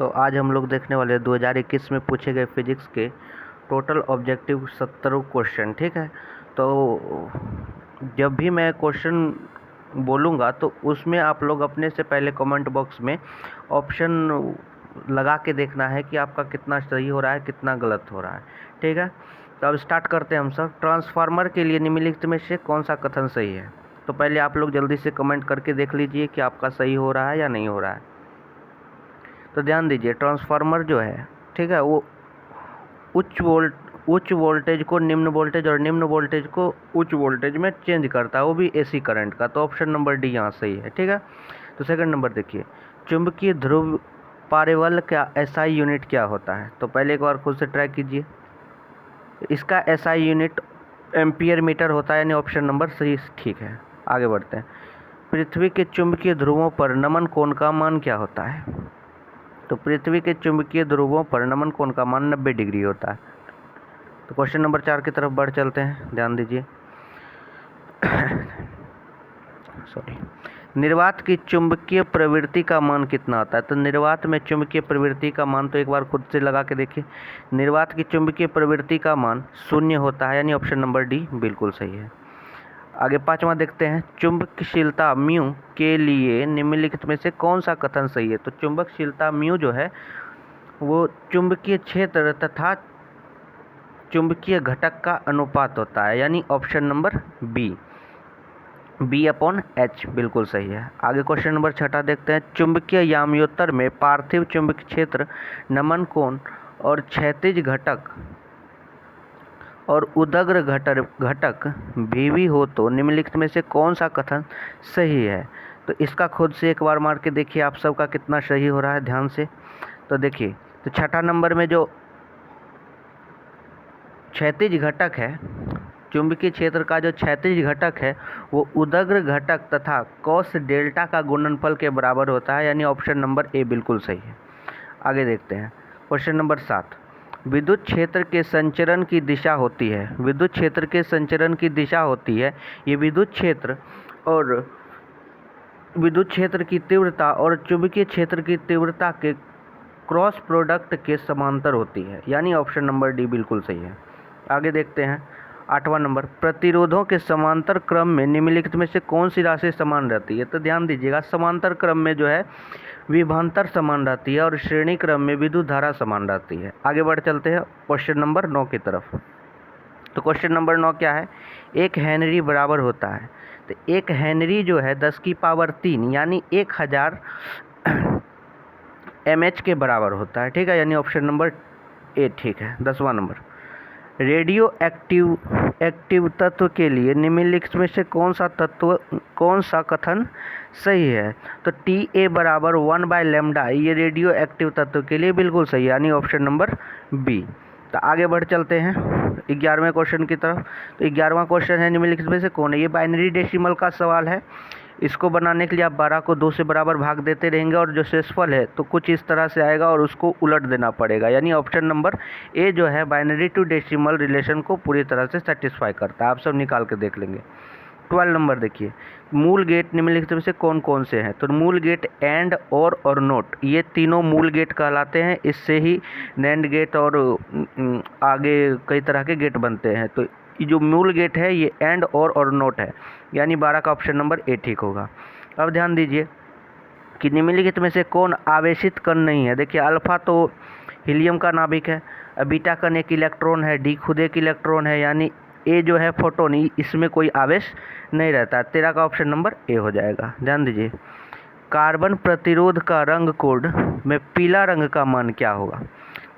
तो आज हम लोग देखने वाले 2021 में पूछे गए फिजिक्स के टोटल ऑब्जेक्टिव 70 क्वेश्चन। ठीक है, तो जब भी मैं क्वेश्चन बोलूँगा तो उसमें आप लोग अपने से पहले कमेंट बॉक्स में ऑप्शन लगा के देखना है कि आपका कितना सही हो रहा है, कितना गलत हो रहा है। ठीक है, तो अब स्टार्ट करते हैं हम सब। ट्रांसफार्मर के लिए निम्नलिखित में से कौन सा कथन सही है? तो पहले आप लोग जल्दी से कमेंट करके देख लीजिए कि आपका सही हो रहा है या नहीं हो रहा है। तो ध्यान दीजिए, ट्रांसफार्मर जो है, ठीक है, वो उच्च वोल्टेज को निम्न वोल्टेज और निम्न वोल्टेज को उच्च वोल्टेज में चेंज करता है, वो भी एसी करंट का। तो ऑप्शन नंबर डी यहाँ सही है। ठीक है, तो सेकंड नंबर देखिए, चुंबकीय ध्रुव पारेवल का एसआई यूनिट क्या होता है? तो पहले एक बार खुद से ट्राई कीजिए। इसका एसआई यूनिट एम्पियर मीटर होता है, यानी ऑप्शन नंबर सही ठीक है। आगे बढ़ते हैं। पृथ्वी के चुंबकीय ध्रुवों पर नमन कोण का मान क्या होता है? तो पृथ्वी के चुंबकीय ध्रुवों पर नमन कोण का मान 90 डिग्री होता है। तो क्वेश्चन नंबर 4 की तरफ बढ़ चलते हैं, ध्यान दीजिए। सॉरी, निर्वात की चुंबकीय प्रवृत्ति का मान कितना होता है? तो निर्वात में चुंबकीय प्रवृत्ति का मान, तो एक बार खुद से लगा के देखिए, निर्वात की चुंबकीय प्रवृत्ति का मान 0 होता है, यानी ऑप्शन नंबर डी बिल्कुल सही है। आगे पांचवा देखते हैं, चुंबकशीलता म्यू के लिए निम्नलिखित में से कौन सा कथन सही है? तो चुंबकशीलता म्यू जो है वो चुंबकीय क्षेत्र तथा चुंबकीय घटक का अनुपात होता है, यानी option number B upon H बिल्कुल सही है। आगे क्वेश्चन नंबर 6 देखते हैं, चुंबकीय याम्योत्तर में पार्थिव चुंबकीय क्षेत्र, नमन कोण और क्षैतिज घटक और उदग्र घटक भी हो तो निम्नलिखित में से कौन सा कथन सही है? तो इसका खुद से एक बार मार के देखिए आप सबका कितना सही हो रहा है, ध्यान से। तो देखिए, तो 6 नंबर में जो क्षैतिज घटक है, चुंबकीय क्षेत्र का जो क्षैतिज घटक है वो उदग्र घटक तथा कॉस डेल्टा का गुणनफल के बराबर होता है, यानी ऑप्शन नंबर ए बिल्कुल सही है। आगे देखते हैं क्वेश्चन नंबर 7, विद्युत क्षेत्र के संचरण की दिशा होती है। विद्युत क्षेत्र के संचरण की दिशा होती है, ये विद्युत क्षेत्र और विद्युत क्षेत्र की तीव्रता और चुंबकीय क्षेत्र की तीव्रता के क्रॉस प्रोडक्ट के समांतर होती है, यानी ऑप्शन नंबर डी बिल्कुल सही है। आगे देखते हैं 8वां नंबर, प्रतिरोधों के समांतर क्रम में निम्नलिखित में से कौन सी राशि समान रहती है? तो ध्यान दीजिएगा, समांतर क्रम में जो है विभवांतर समान रहती है और श्रेणी क्रम में विद्युत धारा समान रहती है। आगे बढ़ चलते हैं क्वेश्चन नंबर 9 की तरफ। तो क्वेश्चन नंबर 9 क्या है? 1 हेनरी बराबर होता है। तो 1 हेनरी जो है 10 की पावर 3 यानी 1000 mH के बराबर होता है। ठीक है, यानी ऑप्शन नंबर ए ठीक है। 10वां नंबर, रेडियो एक्टिव तत्व के लिए निम्नलिखित में से कौन सा कथन सही है? तो TA बराबर 1/λ, ये रेडियो एक्टिव तत्व के लिए बिल्कुल सही है, यानी ऑप्शन नंबर बी। तो आगे बढ़ चलते हैं 11वें क्वेश्चन की तरफ। तो 11वां क्वेश्चन है, निम्नलिखित में से कौन है? ये बाइनरी डेसिमल का सवाल है। इसको बनाने के लिए आप 12 को 2 से बराबर भाग देते रहेंगे और जो शेषफल है तो कुछ इस तरह से आएगा और उसको उलट देना पड़ेगा, यानी ऑप्शन नंबर ए जो है बाइनरी टू डेसिमल रिलेशन को पूरी तरह से सेटिस्फाई करता है। आप सब निकाल के देख लेंगे। 12 नंबर देखिए, मूल गेट निम्नलिखित में से कौन कौन से हैं? तो मूल गेट एंड और नोट, ये तीनों मूल गेट कहलाते हैं। इससे ही नैंड गेट और आगे कई तरह के गेट बनते हैं। तो जो मूल गेट है ये एंड और नोट है, यानी 12 का ऑप्शन नंबर ए ठीक होगा। अब ध्यान दीजिए कि निम्नलिखित में से कौन आवेशित कण नहीं है? देखिए, अल्फा तो हीलियम का नाभिक है, बीटा कण एक इलेक्ट्रॉन है, डी खुद एक इलेक्ट्रॉन है, यानी ए जो है फोटोन, इसमें कोई आवेश नहीं रहता। 13 का ऑप्शन नंबर ए हो जाएगा। ध्यान दीजिए, कार्बन प्रतिरोध का रंग कोड में पीला रंग का मान क्या होगा?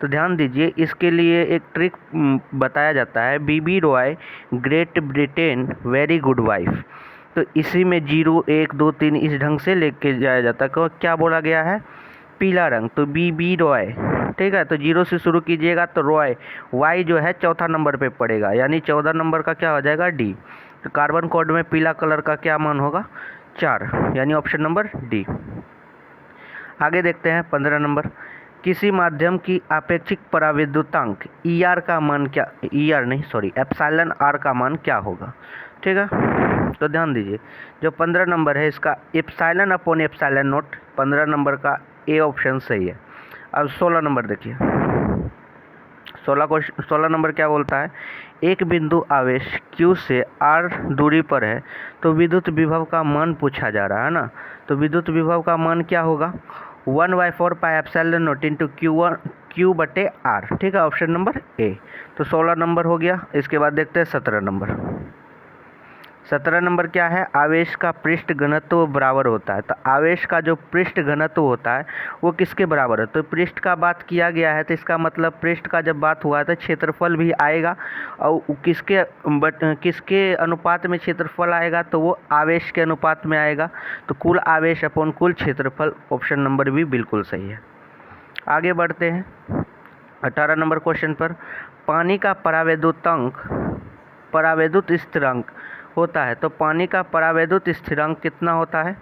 तो ध्यान दीजिए, इसके लिए एक ट्रिक बताया जाता है, BB Roy great Britain very good wife. तो इसी में 0 1 2 3 इस ढंग से लेके जाया जाता है। क्या बोला गया है? पीला रंग, तो बीबी रॉय। ठीक है, तो 0 से शुरू कीजिएगा तो रॉय, वाई जो है चौथा नंबर पे पड़ेगा, यानी 14 नंबर का क्या हो जाएगा? डी। तो कार्बन कोड में पीला कलर का क्या मान होगा? 4, यानी ऑप्शन नंबर डी। आगे देखते हैं 15 नंबर, किसी माध्यम की आपेक्षिक पराविद्युतांक ER का मान क्या, एप्सिलॉन R का मान क्या होगा? ठीक है, तो ध्यान दीजिए, जो 15 नंबर है इसका epsilon upon epsilon not, 15 number का ए ऑप्शन सही है। अब 16 नंबर देखिए, 16 नंबर क्या बोलता है, एक बिंदु आवेश Q से R दूरी पर है तो विद्युत विभव का मान पूछा जा रहा है ना। तो विद्युत विभव का मान क्या होगा, 1/4 pi epsilon not into Q बटे R, ठीक है, ऑप्शन नंबर ए। तो 16 नंबर हो गया। इसके बाद देखते हैं 17 नंबर। 17 नंबर क्या है, आवेश का पृष्ठ घनत्व बराबर होता है। तो आवेश का जो पृष्ठ घनत्व होता है वो किसके बराबर है, तो पृष्ठ का बात किया गया है तो इसका मतलब पृष्ठ का जब बात हुआ है तो क्षेत्रफल भी आएगा, और किसके अनुपात में क्षेत्रफल आएगा, तो वो आवेश के अनुपात में आएगा। तो कुल आवेश अपॉन कुल क्षेत्रफल, ऑप्शन नंबर भी बिल्कुल सही है। आगे बढ़ते हैं 18 नंबर क्वेश्चन पर। पानी का परावैद्युत स्थिरांक होता है, तो पानी का परावैद्युत स्थिरांक कितना होता है,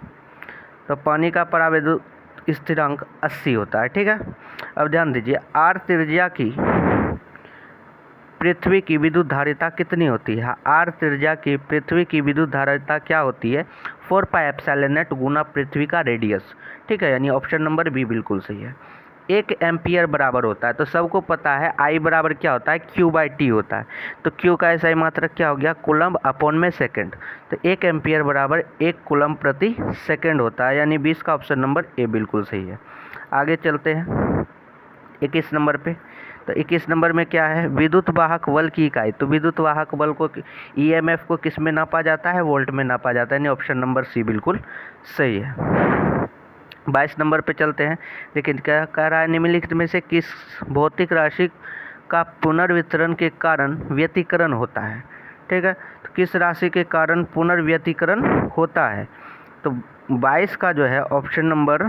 तो पानी का परावैद्युत स्थिरांक 80 होता है, ठीक है। अब ध्यान दीजिए, R त्रिज्या की पृथ्वी की विद्युत धारिता कितनी होती है, R त्रिज्या की पृथ्वी की विद्युत धारिता क्या होती है, 4 पाई एप्सिलॉन नॉट गुना पृथ्वी का रेडियस, ठीक है, यानी ऑप्शन नंबर बी बिल्कुल सही है। 1 एम्पियर बराबर होता है, तो सबको पता है I बराबर क्या होता है, Q/T होता है। तो Q का ऐसा ही मात्रक क्या हो गया, कूलम्ब अपॉन में सेकंड। तो 1 एम्पियर बराबर 1 कूलम्ब प्रति सेकंड होता है, यानी 20 का ऑप्शन नंबर ए बिल्कुल सही है। आगे चलते हैं 21 नंबर पे। तो 21 नंबर में क्या है, विद्युत वाहक बल की इकाई। तो विद्युत वाहक बल को EMF को किस में नापा जाता है, वोल्ट में नापा जाता है, यानी ऑप्शन नंबर सी बिल्कुल सही है। 22 नंबर पे चलते हैं। लेकिन क्या कह रहा है, निम्नलिखित में से किस भौतिक राशि का पुनर्वितरण के कारण व्यतिकरण होता है, ठीक है। तो किस राशि के कारण पुनर्व्यतिकरण होता है, तो 22 का जो है ऑप्शन नंबर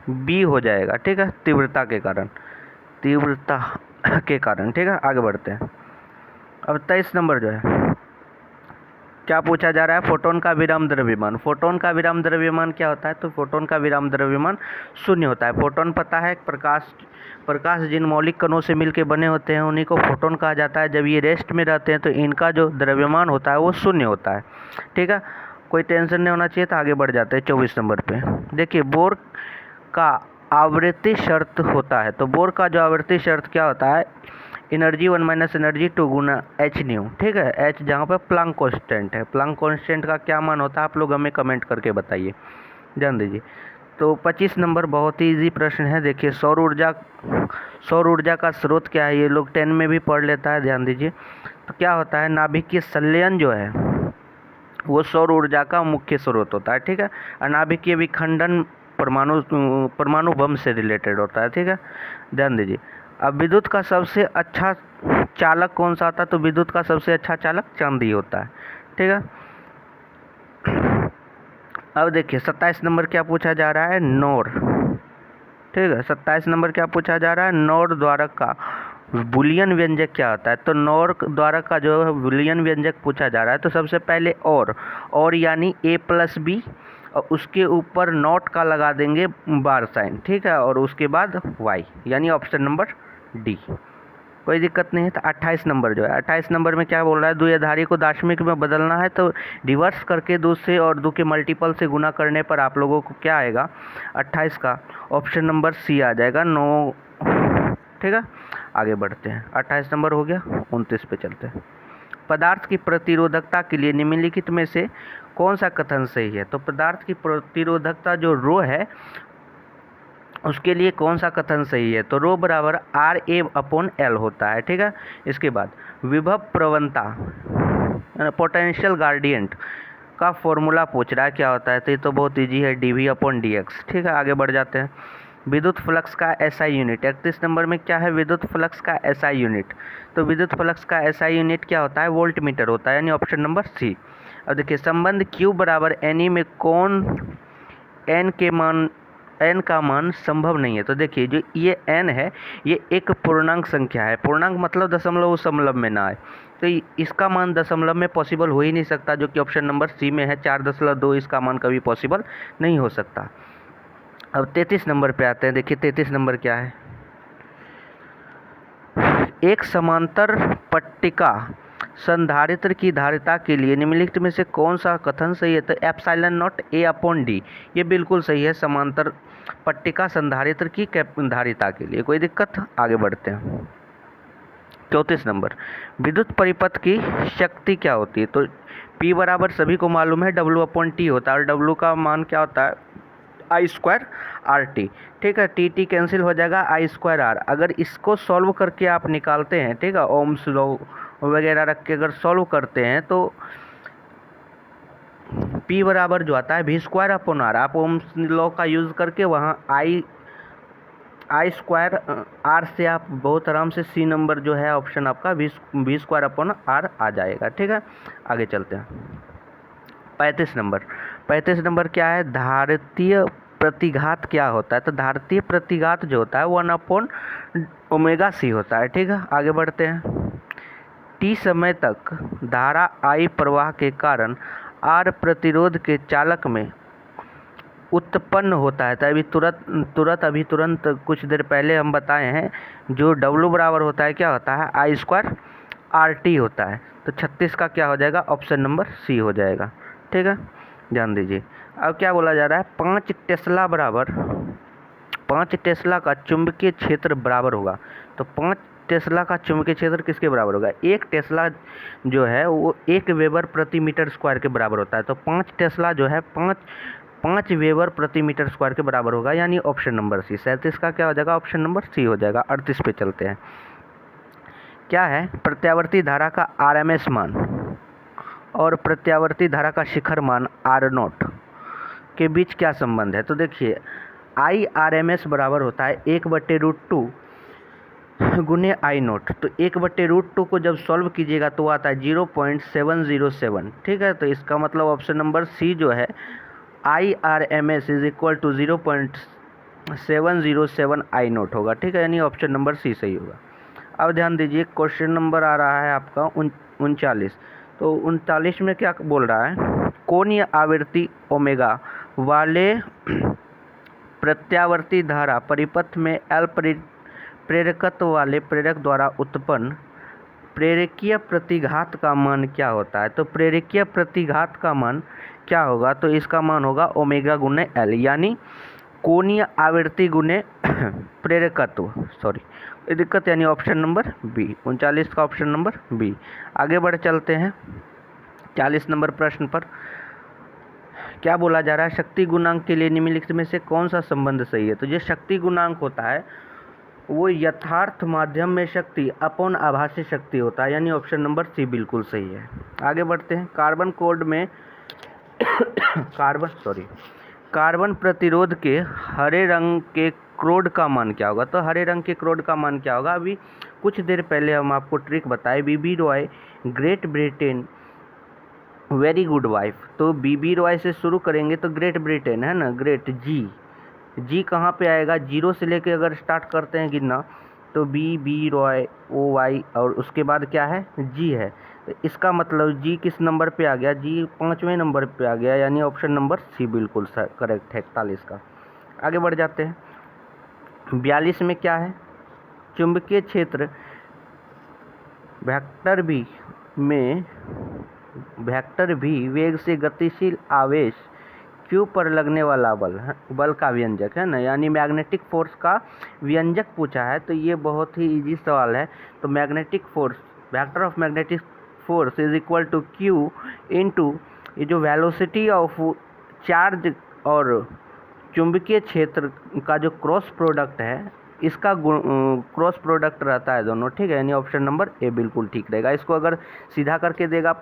बी हो जाएगा, ठीक है, तीव्रता के कारण, ठीक है। आगे बढ़ते हैं। अब 23 नंबर जो है क्या पूछा जा रहा है, फोटोन का विराम द्रव्यमान। फोटोन का विराम द्रव्यमान क्या होता है, तो फोटोन का विराम द्रव्यमान शून्य होता है। फोटोन पता है प्रकाश जिन मौलिक कणों से मिलकर बने होते हैं उन्हीं को फोटोन कहा जाता है। जब ये रेस्ट में रहते हैं तो इनका जो द्रव्यमान होता है वो शून्य होता है, ठीक है, कोई टेंशन नहीं होना चाहिए। तो आगे बढ़ जाते हैं 24 नंबर पे। देखिए, बोर का आवृत्ति शर्त होता है। तो बोर का जो आवृत्ति शर्त क्या होता है, एनर्जी 1 माइनस एनर्जी 2 गुना एच न्यू, ठीक है। एच जहाँ पर प्लांक कांस्टेंट है, प्लांक कांस्टेंट का क्या मान होता है आप लोग हमें कमेंट करके बताइए, ध्यान दीजिए। तो 25 नंबर बहुत ही इजी प्रश्न है। देखिए, सौर ऊर्जा का स्रोत क्या है, ये लोग 10 में भी पढ़ लेता है, ध्यान दीजिए। तो क्या होता है, नाभिकीय संलयन जो है वो सौर ऊर्जा का मुख्य स्रोत होता है, ठीक है। अनाभिकीय विखंडन परमाणु बम से रिलेटेड होता है, ठीक है, ध्यान दीजिए। अब विद्युत का सबसे अच्छा चालक कौन सा आता है, तो विद्युत का सबसे अच्छा चालक चांदी होता है, ठीक है। अब देखिए 27 नंबर क्या पूछा जा रहा है, नॉर, ठीक है। 27 नंबर क्या पूछा जा रहा है, नॉर द्वारक का बुलियन व्यंजक क्या होता है। तो नॉर द्वारक का जो है बुलियन व्यंजक पूछा जा रहा है। तो सबसे पहले और यानी A+B, और उसके ऊपर नॉट का लगा देंगे बार साइन, ठीक है, और उसके बाद y, यानी ऑप्शन नंबर डी, कोई दिक्कत नहीं है। तो 28 नंबर जो है, 28 नंबर में क्या बोल रहा है, द्विआधारी को दाशमिक में बदलना है तो रिवर्स करके 2 से और 2 के मल्टीपल से गुना करने पर आप लोगों को क्या आएगा, 28 का ऑप्शन नंबर सी आ जाएगा, 9, ठीक है। आगे बढ़ते हैं, 28 नंबर हो गया। 29 पे चलते हैं। पदार्थ की प्रतिरोधकता के लिए निम्नलिखित में से कौन सा कथन सही है। तो पदार्थ की प्रतिरोधकता जो रो है उसके लिए कौन सा कथन सही है, तो रो बराबर RA/L होता है, ठीक है। इसके बाद विभव प्रवणता पोटेंशियल ग्रेडियंट का फॉर्मूला पूछ रहा है, क्या होता है, तो ये तो बहुत इजी है, dV/dx, ठीक है। आगे बढ़ जाते हैं। विद्युत फ्लक्स का SI यूनिट, 31 नंबर में क्या है, विद्युत फ्लक्स का SI यूनिट। तो विद्युत फ्लक्स का SI यूनिट क्या होता है, वोल्ट मीटर होता है, यानी ऑप्शन नंबर सी। अब देखिए, संबंध Q बराबर NE में कौन n का मान संभव नहीं है। तो देखिए, जो ये n है ये एक पूर्णांक संख्या है, पूर्णांक मतलब दशमलव उस दशमलव में ना आए, तो इसका मान दशमलव में पॉसिबल हो ही नहीं सकता, जो कि ऑप्शन नंबर सी में है, 4.2 इसका मान कभी पॉसिबल नहीं हो सकता। अब 33 नंबर पे आते हैं। देखिए 33 नंबर क्या है, एक समांतर पट्टिका संधारित्र की धारिता के लिए निम्नलिखित में से कौन सा कथन सही है? तो epsilon not a upon D, ये बिल्कुल सही है समांतर पट्टिका संधारित्र की धारिता के लिए। कोई दिक्कत? आगे बढ़ते हैं। 34 नंबर, विद्युत परिपथ की शक्ति क्या होती है? तो P बराबर सभी को मालूम है W अपॉन टी होता है, और W का मान क्या होता है? आई स्क्वायर आर टी। ठीक है, टी टी कैंसिल हो जाएगा, आई स्क्वायर आर। अगर इसको सॉल्व करके आप निकालते हैं, ठीक है, ओम्स लॉ वगैरह रख के अगर सॉल्व करते हैं तो P बराबर जो आता है V स्क्वायर अपॉन आर। आप ओम्स लॉ का यूज़ करके वहाँ आई स्क्वायर आर से आप बहुत आराम से सी नंबर जो है ऑप्शन आपका वी स्क्वायर अपॉन आर आ जाएगा। ठीक है, आगे चलते हैं। 35 नंबर क्या है? धारितीय प्रतिघात क्या होता है? तो धारितीय प्रतिघात जो होता है 1 अपॉन ओमेगा सी होता है। ठीक है, आगे बढ़ते हैं। टी समय तक धारा आई प्रवाह के कारण आर प्रतिरोध के चालक में उत्पन्न होता है। तो अभी तुरंत कुछ देर पहले हम बताए हैं, जो W बराबर होता है क्या होता है? आई स्क्वायर आर टी होता है। तो 36 का क्या हो जाएगा? ऑप्शन नंबर सी हो जाएगा। ठीक है, ध्यान दीजिए। अब क्या बोला जा रहा है? 5 टेस्ला का चुंबकीय क्षेत्र बराबर होगा। तो 5 टेस्ला का चुंबकीय क्षेत्र किसके बराबर होगा? 1 टेस्ला जो है वो 1 वेबर प्रति मीटर स्क्वायर के बराबर होता है। तो 5 टेस्ला जो है 5 वेबर प्रति मीटर स्क्वायर के बराबर होगा, यानी ऑप्शन नंबर सी। 37 का क्या हो जाएगा? ऑप्शन नंबर सी हो जाएगा। 38 पे चलते हैं। क्या है? प्रत्यावर्ती धारा का RMS मान और प्रत्यावर्ती धारा का शिखर मान R0 के बीच क्या संबंध है? तो देखिए, IRMS बराबर होता है 1/√2 गुने I0। तो 1/√2 को जब सॉल्व कीजिएगा तो आता है 0.707। ठीक है, तो इसका मतलब ऑप्शन नंबर सी जो है IRMS is equal to 0.707 I0 होगा। ठीक है, यानी ऑप्शन नंबर सी सही होगा। अब ध्यान दीजिए, क्वेश्चन नंबर आ रहा है आपका 39। तो 39 में क्या बोल रहा है? कोणीय आवृत्ति ओमेगा वाले प्रत्यावर्ती धारा परिपथ में L प्रेरकत्व वाले प्रेरक द्वारा उत्पन्न प्रेरकीय प्रतिघात का मान क्या होता है? तो प्रेरकीय प्रतिघात का मान क्या होगा? तो इसका मान होगा ओमेगा गुने L, यानी कोणीय आवृत्ति गुने प्रेरकत्व। सॉरी, ये दिक्कत, यानी ऑप्शन नंबर बी। 39 का ऑप्शन नंबर बी। आगे बढ़ चलते हैं 40 नंबर प्रश्न पर। क्या बोला जा रहा है? शक्ति गुणांक के लिए निम्नलिखित में से कौन सा संबंध सही है? तो जो शक्ति गुणांक होता है वो यथार्थ माध्यम में शक्ति अपॉन आभासी शक्ति होता है, यानी ऑप्शन नंबर सी बिल्कुल सही है। आगे बढ़ते हैं। कार्बन कोड में कार्बन प्रतिरोध के हरे रंग के क्रोड का मान क्या होगा? तो हरे रंग के क्रोड का मान क्या होगा? अभी कुछ देर पहले हम आपको ट्रिक बताए, BB Roy great Britain very good wife. तो बीबी रॉय से शुरू करेंगे तो ग्रेट ब्रिटेन है ना, ग्रेट जी कहाँ पे आएगा? 0 से लेके अगर स्टार्ट करते हैं गिनना तो बी रॉय OY और उसके बाद क्या है? जी है। तो इसका मतलब जी किस नंबर पे आ गया? जी 5वें नंबर पे आ गया, यानी ऑप्शन नंबर सी बिल्कुल करेक्ट है 41 का। आगे बढ़ जाते हैं। 42 में क्या है? चुंबकीय क्षेत्र वेक्टर भी वेग से गतिशील आवेश Q पर लगने वाला बल का व्यंजक है ना, यानी मैग्नेटिक फोर्स का व्यंजक पूछा है। तो ये बहुत ही इजी सवाल है। तो magnetic force, vector of magnetic force is equal to Q into ये जो वेलोसिटी ऑफ चार्ज और चुंबकीय क्षेत्र का जो क्रॉस प्रोडक्ट है, इसका क्रॉस प्रोडक्ट रहता है दोनों। ठीक है, यानी ऑप्शन नंबर ए बिल्कुल ठीक रहेगा। इसको अगर सीधा करके देगा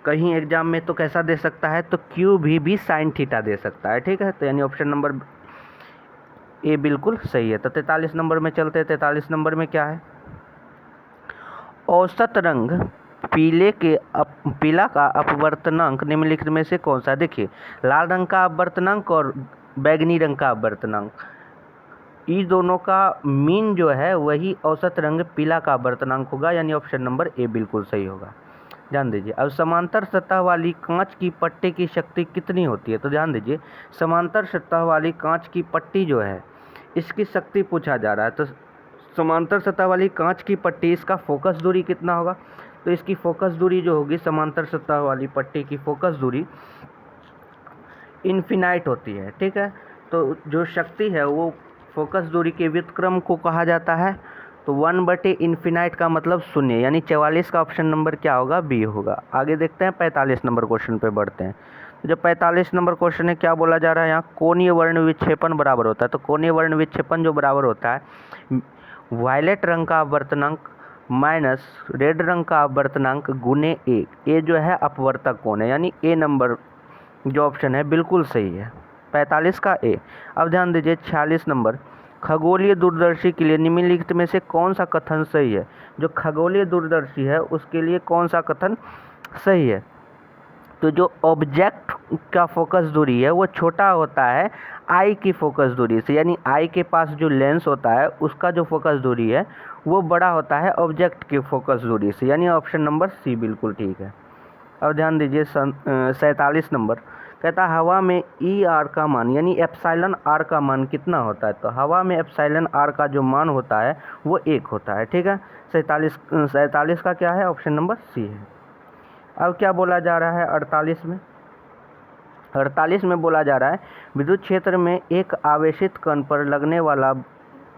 कहीं एग्जाम में तो कैसा दे सकता है? तो क्यू भी साइन थीटा दे सकता है। ठीक है, तो यानी ऑप्शन नंबर ए बिल्कुल सही है। तो 43 नंबर में चलते हैं। 43 नंबर में क्या है? औसत रंग पीला का अपवर्तनांक निम्नलिखित में से कौन सा? देखिए, लाल रंग का अपवर्तनांक और बैगनी रंग का अपवर्तनांक, इस दोनों का मीन जो है वही औसत रंग पीला का अपवर्तनांक होगा, यानी ऑप्शन नंबर ए बिल्कुल सही होगा। ध्यान दीजिए। अब समांतर सतह वाली कांच की पट्टी की शक्ति कितनी होती है? तो ध्यान दीजिए, समांतर सतह वाली कांच की पट्टी जो है इसकी शक्ति पूछा जा रहा है। तो समांतर सतह वाली कांच की पट्टी, इसका फोकस दूरी कितना होगा? तो इसकी फोकस दूरी जो होगी समांतर सतह वाली पट्टी की फोकस दूरी इन्फिनाइट होती है, ठीक है। तो जो शक्ति है वो फोकस दूरी के व्युत्क्रम को कहा जाता है। तो 1/इन्फिनाइट का मतलब शून्य, यानी 44 का ऑप्शन नंबर क्या होगा, बी होगा। आगे देखते हैं 45 नंबर क्वेश्चन पे बढ़ते हैं। तो जो 45 नंबर क्वेश्चन है क्या बोला जा रहा है यहाँ, कोणीय वर्ण विक्षेपण बराबर होता है। तो कोणीय वर्ण विक्षेपण जो बराबर होता है वायलेट रंग का अपवर्तनांक माइनस रेड रंग का अपवर्तनांक गुने ए। ए जो है अपवर्तक कोण है, यानी ए नंबर जो ऑप्शन है बिल्कुल सही है, 45 का ए। अब ध्यान दीजिए 46 नंबर, खगोलीय दूरदर्शी के लिए निम्नलिखित में से कौन सा कथन सही है। जो खगोलीय दूरदर्शी है उसके लिए कौन सा कथन सही है। तो जो ऑब्जेक्ट का फोकस दूरी है वो छोटा होता है आई की फोकस दूरी से, यानी आई के पास जो लेंस होता है उसका जो फोकस दूरी है वो बड़ा होता है ऑब्जेक्ट की फोकस दूरी से, यानी ऑप्शन नंबर सी बिल्कुल ठीक है। अब ध्यान दीजिए 47 नंबर, कहता है हवा में ई आर का मान यानी एप्सिलॉन आर का मान कितना होता है। तो हवा में एप्सिलॉन आर का जो मान होता है वो 1 होता है, ठीक है। 47 का क्या है, ऑप्शन नंबर सी है। अब क्या बोला जा रहा है 48 में, 48 में बोला जा रहा है विद्युत क्षेत्र में एक आवेशित कण पर लगने वाला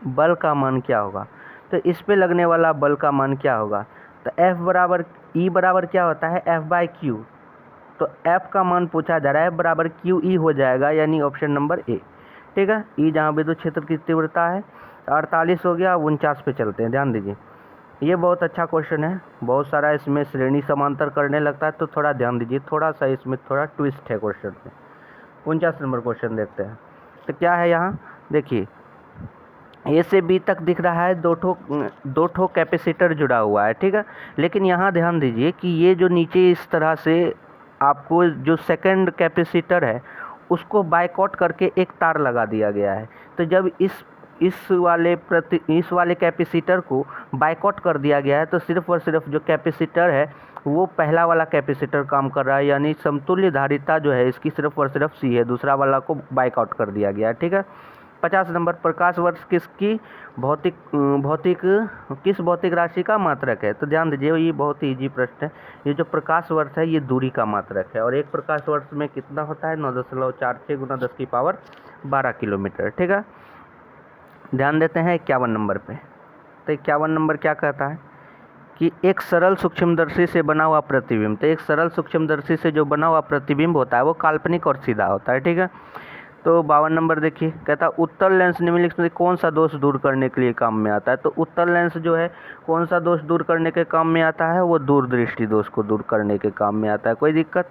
बल का मान क्या होगा। तो इस पे लगने वाला बल का मान क्या होगा। तो F बराबर E बराबर क्या होता है, F/Q। तो F का मान पूछा जा रहा है बराबर QE हो जाएगा, यानी ऑप्शन नंबर ए, ठीक है। E जहाँ विद्युत क्षेत्र की तीव्रता है। 48 हो गया। अब 49 पे चलते हैं। ध्यान दीजिए ये बहुत अच्छा क्वेश्चन है, बहुत सारा इसमें श्रेणी समांतर करने लगता है, तो थोड़ा ध्यान दीजिए, थोड़ा सा इसमें थोड़ा ट्विस्ट है क्वेश्चन में। 49 नंबर क्वेश्चन देखते हैं। तो क्या है यहाँ देखिए, ए से बी तक दिख रहा है दो ठो कैपेसिटर जुड़ा हुआ है, ठीक है। लेकिन यहाँ ध्यान दीजिए कि ये जो नीचे इस तरह से आपको जो सेकंड कैपेसिटर है उसको बाइकआउट करके एक तार लगा दिया गया है। तो जब इस वाले कैपेसिटर को बाइकआउट कर दिया गया है तो सिर्फ और सिर्फ जो कैपेसिटर है वो पहला वाला कैपेसिटर काम कर रहा है, यानी समतुल्य धारिता जो है इसकी सिर्फ और सिर्फ सी है, दूसरा वाला को बाइकआउट कर दिया गया है, ठीक है। 50 नंबर, प्रकाश वर्ष किसकी किस भौतिक राशि का मात्रक है। तो ध्यान दीजिए ये बहुत ही ईजी प्रश्न है। ये जो प्रकाश वर्ष है ये दूरी का मात्रक है, और एक प्रकाश वर्ष में कितना होता है, 9.46 गुना 10 की पावर 12 किलोमीटर, ठीक है। ध्यान देते हैं 51 नंबर पे। तो 51 नंबर क्या कहता है कि एक सरल सूक्ष्मदर्शी से बना हुआ प्रतिबिंब। तो एक सरल सूक्ष्मदर्शी से जो बना हुआ प्रतिबिंब होता है वो काल्पनिक और सीधा होता है, ठीक है। तो 52 नंबर देखिए, कहता है उत्तल लेंस निम्नलिखित में कौन सा दोष दूर करने के लिए काम में आता है। तो उत्तल लेंस जो है कौन सा दोष दूर करने के काम में आता है, वो दूरदृष्टि दोष को दूर करने के काम में आता है। कोई दिक्कत,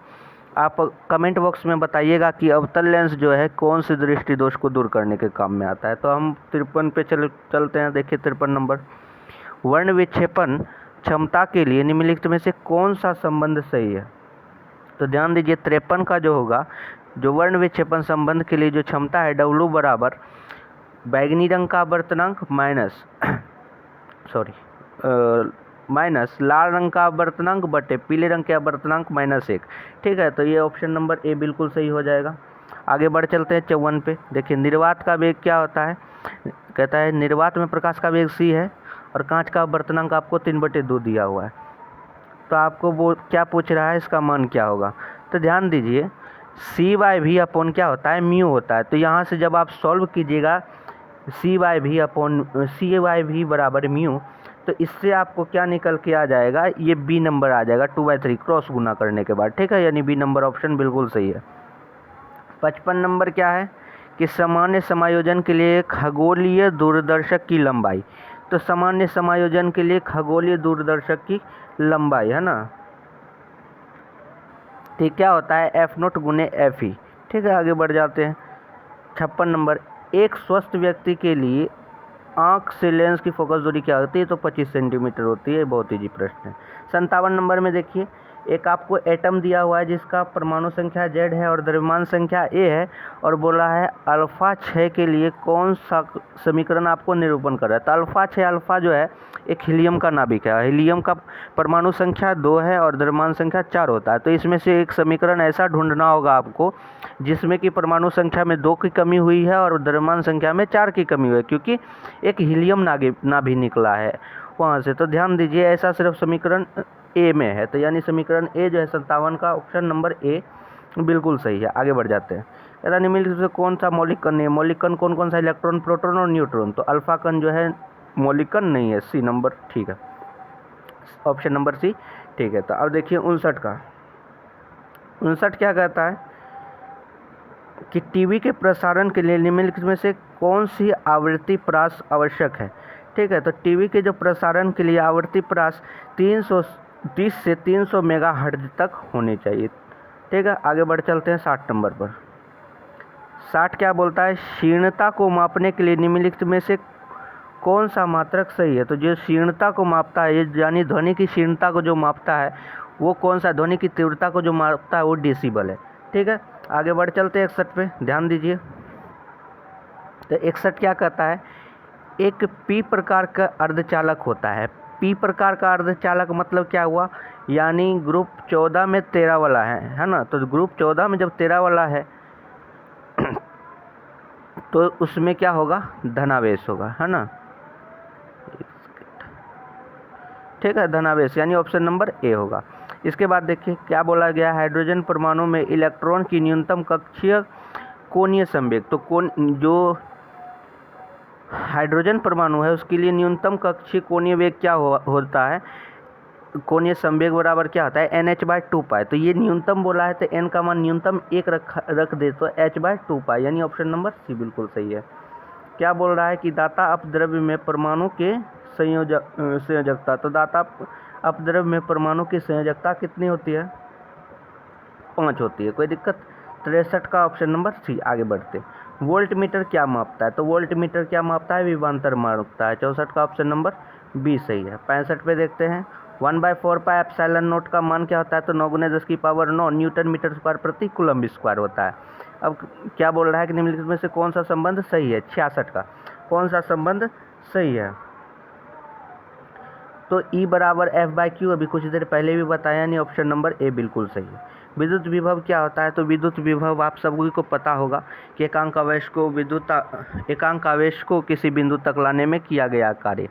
आप कमेंट बॉक्स में बताइएगा कि अवतल लेंस जो है कौन सी दृष्टि दोष को दूर करने के काम में आता है। तो हम 53 पे चलते हैं। देखिए 53 नंबर, वर्ण विक्षेपण क्षमता के लिए निम्नलिखित में से कौन सा संबंध सही है। तो ध्यान दीजिए 53 का जो होगा, जो वर्ण विक्षेपण संबंध के लिए जो क्षमता है W बराबर बैगनी रंग का अपवर्तनांक माइनस लाल रंग का अपवर्तनांक बटे पीले रंग के अपवर्तनांक -1, ठीक है। तो ये ऑप्शन नंबर ए बिल्कुल सही हो जाएगा। आगे बढ़ चलते हैं 54 पे। देखिए निर्वात का वेग क्या होता है, कहता है निर्वात में प्रकाश का वेग c है और कांच का अपवर्तनांक आपको 3/2 दिया हुआ है। तो आपको वो क्या पूछ रहा है, इसका मान क्या होगा। तो ध्यान दीजिए c/v अपॉन क्या होता है, म्यू होता है। तो यहाँ से जब आप सॉल्व कीजिएगा c/v बराबर म्यू, तो इससे आपको क्या निकल के आ जाएगा, ये बी नंबर आ जाएगा 2/3 क्रॉस गुना करने के बाद, ठीक है। यानी बी नंबर ऑप्शन बिल्कुल सही है। 55 नंबर क्या है कि सामान्य समायोजन के लिए खगोलीय दूरदर्शक की लंबाई। तो सामान्य समायोजन के लिए खगोलीय दूरदर्शक की लंबाई है ना, ठीक क्या होता है, F0 गुने FE, ठीक है। आगे बढ़ जाते हैं 56 नंबर, एक स्वस्थ व्यक्ति के लिए आँख से लेंस की फोकस दूरी क्या होती है। तो 25 सेंटीमीटर होती है। बहुत ईजी प्रश्न है। 57 नंबर में देखिए एक आपको एटम दिया हुआ है जिसका परमाणु संख्या Z है और द्रव्यमान संख्या A है, और बोला है अल्फा 6 के लिए कौन सा समीकरण आपको निरूपण कर रहा है। तो अल्फा 6, अल्फा जो है एक हीलियम का नाभिक है, हीलियम का परमाणु संख्या 2 है और द्रव्यमान संख्या 4 होता है। तो इसमें से एक समीकरण ऐसा ढूंढना होगा आपको जिसमें कि परमाणु संख्या में 2 की कमी हुई है और द्रव्यमान संख्या में 4 की कमी हुई है, क्योंकि एक हीलियम नाभिक निकला है वहाँ से। तो ध्यान दीजिए ऐसा सिर्फ समीकरण ए में है, तो यानी समीकरण ए जो है 57 का ऑप्शन नंबर ए बिल्कुल सही है। आगे बढ़ जाते हैं। कहता है निम्नलिखित में कौन सा मौलिक कण है? मौलिक कण कौन कौन सा? इलेक्ट्रॉन, प्रोटॉन और न्यूट्रॉन। तो अल्फा कण जो है मौलिक कण नहीं है, सी नंबर ठीक है, ऑप्शन नंबर सी ठीक है। तो अब देखिए 59 का। 59 क्या कहता है कि टीवी के प्रसारण के लिए निम्नलिखित में से कौन सी आवृत्ति प्रास आवश्यक है? ठीक है, तो टीवी के जो प्रसारण के लिए आवृत्ति प्रास 330 से 300 मेगाहर्ट्ज तक होनी चाहिए। ठीक है, आगे बढ़ चलते हैं 60 नंबर पर। 60 क्या बोलता है? क्षीणता को मापने के लिए निम्नलिखित में से कौन सा मात्रक सही है? तो जो क्षीणता को मापता है, यानी ध्वनि की क्षीणता को जो मापता है वो कौन सा? ध्वनि की तीव्रता को जो मापता है वो डेसिबल है। ठीक है, आगे बढ़ चलते हैं 61 पे, ध्यान दीजिए। तो 61 क्या कहता है? एक पी प्रकार का अर्धचालक होता है। पी प्रकार का अर्धचालक मतलब क्या हुआ? यानी ग्रुप 14 में 13 वाला है ना? तो ग्रुप 14 में जब 13 वाला है तो उसमें क्या होगा? धनावेश होगा, है ना? ठीक है, धनावेश, यानी ऑप्शन नंबर ए होगा। इसके बाद देखिए क्या बोला गया? हाइड्रोजन परमाणु में इलेक्ट्रॉन की न्यूनतम कक्षीय कोणीय संवेग। तो जो हाइड्रोजन परमाणु है उसके लिए न्यूनतम कक्षीय कोणीय वेग क्या होता है? कोणीय संवेग बराबर क्या होता है? NH/2 पाई। तो ये न्यूनतम बोला है तो n का मान न्यूनतम 1 रख दे तो h/2 पाई, यानी ऑप्शन नंबर सी बिल्कुल सही है। क्या बोल रहा है कि दाता अपद्रव्य में परमाणु के संयोजकता। तो दाता अपद्रव्य में परमाणु की संयोजकता कितनी होती है? 5 होती है। कोई दिक्कत? 63 का ऑप्शन नंबर सी। आगे बढ़ते। वोल्ट मीटर क्या मापता है? तो वोल्ट मीटर क्या मापता है? विभवांतर मापता है। 64 का ऑप्शन नंबर बी सही है। 65 पे देखते हैं। 1/4 पाई एप्सिलॉन नॉट का मान क्या होता है? तो 9 × 10⁹ न्यूटन मीटर स्क्वायर प्रति कूलम्ब स्क्वायर होता है। अब क्या बोल रहा है कि निम्नलिखित में से कौन सा संबंध सही है? 66 का कौन सा संबंध सही है? तो E बराबर F/Q, अभी कुछ देर पहले भी बताया, नहीं ऑप्शन नंबर ए बिल्कुल सही है। विद्युत विभव क्या होता है? तो विद्युत विभव आप सभी को पता होगा कि एकांक आवेश को किसी बिंदु तक लाने में किया गया कार्य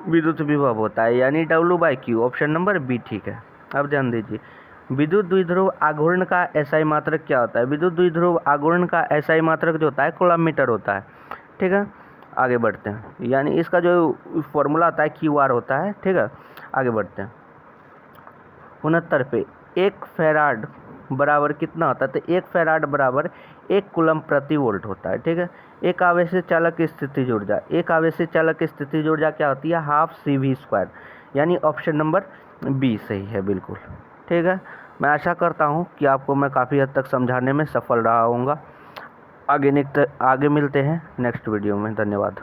विद्युत विभव होता है, यानी W/Q, ऑप्शन नंबर बी ठीक है। अब ध्यान दीजिए, विद्युत द्विध्रुव आघूर्ण का एसआई मात्रक क्या होता है? विद्युत द्विध्रुव आघूर्ण का एसआई मात्रक जो होता है कूलम्ब मीटर होता है। ठीक है, आगे बढ़ते हैं, यानी इसका जो फॉर्मूला होता है QR होता है। ठीक है, आगे बढ़ते हैं। 69 पे 1 फैराड बराबर कितना होता है? तो 1 फैराड बराबर 1 कूलम्ब प्रति वोल्ट होता है। ठीक है, एक आवेशित चालक की स्थितिज ऊर्जा, एक आवेशित चालक की स्थितिज ऊर्जा क्या होती है? ½CV², यानी ऑप्शन नंबर बी सही है बिल्कुल। ठीक है, मैं आशा करता हूँ कि आपको मैं काफ़ी हद तक समझाने में सफल रहा होऊंगा। आगे मिलते हैं नेक्स्ट वीडियो में। धन्यवाद।